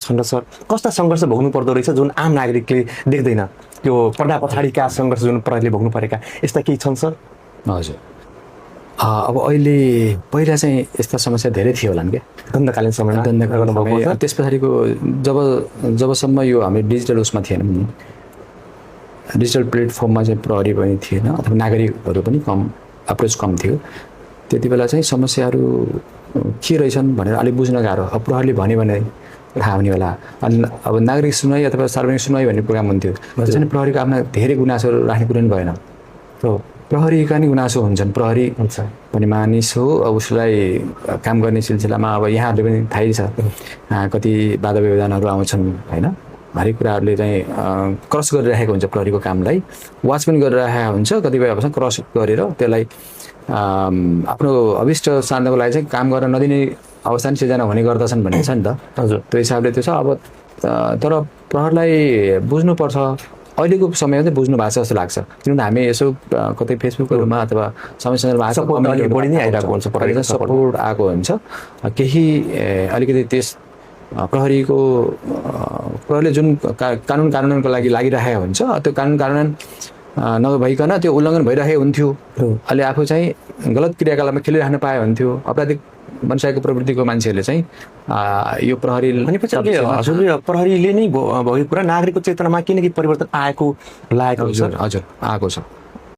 सङ्घर्ष कस्ता सङ्घर्ष भोग्नु पर्दो रहेछ जुन आम नागरिकले देख्दैन, त्यो पर्दा पछाडिका सङ्घर्ष जुन प्रहरीले भोग्नु परेका यस्ता केही छन् सर? हजुर, अब अहिले पहिला चाहिँ यस्ता समस्या धेरै थियो होला नि क्या, दण्डकालीन समयमा दण्डकालीन। त्यस पछाडिको जबसम्म यो हामी डिजिटल उसमा थिएनौँ, डिजिटल प्लेटफर्ममा चाहिँ प्रहरी पनि थिएन अथवा नागरिकहरू पनि अप्रोच कम थियो, त्यति बेला चाहिँ समस्याहरू के रहेछन् भनेर अलिक बुझ्न गाह्रो। अब प्रहरीले भन्यो भने थाहा हुने होला। अब नागरिक सुनवाई अथवा सार्वजनिक सुनवाई भन्ने प्रोग्राम हुन्थ्यो, त्यसमा प्रहरीको आफ्ना धेरै गुनासोहरू राख्ने कुरो पनि भएन। प्रहरीका नि गुनासो हुन्छन्, प्रहरी पनि मानिस हो, अब उसलाई काम गर्ने सिलसिलामा अब यहाँहरूले पनि थाहै छ कति बाधा व्यवधानहरू आउँछन् होइन। हरेक कुराहरूले चाहिँ क्रस गरिराखेको हुन्छ प्रहरीको कामलाई, वाच पनि गरिरहेको हुन्छ, कतिपय अवस्थामा क्रस गरेर त्यसलाई आफ्नो अभिष्ट साध्नको लागि चाहिँ काम गर्न नदिने अवस्था नि सिर्जना हुने गर्दछन् भन्ने छ नि त। हजुर, त्यो हिसाबले त्यो छ। अब तर प्रहरलाई बुझ्नुपर्छ, अहिलेको समयमा चाहिँ बुझ्नु भएको छ जस्तो लाग्छ, किनभने हामी यसो कतै फेसबुकहरूमा अथवा समस्याहरूमा सपोर्ट आएको हुन्छ। केही अलिकति त्यस प्रहरीले जुन कानुनको लागि लागिरहेको हुन्छ, त्यो कानुन कार्यान्वयन नभइकन त्यो उल्लङ्घन भइरहेको हुन्थ्यो। अहिले आफू चाहिँ गलत क्रियाकलापमा खेलिराख्न पाए हुन्थ्यो। अपराधिक मनसायको प्रवृत्तिको मान्छेहरूले चाहिँ यो प्रहरी हजुरले प्रहरीले नै भएको कुरा नागरिकको चेतनामा किन कि परिवर्तन आएको लागेको हजुर आएको छ।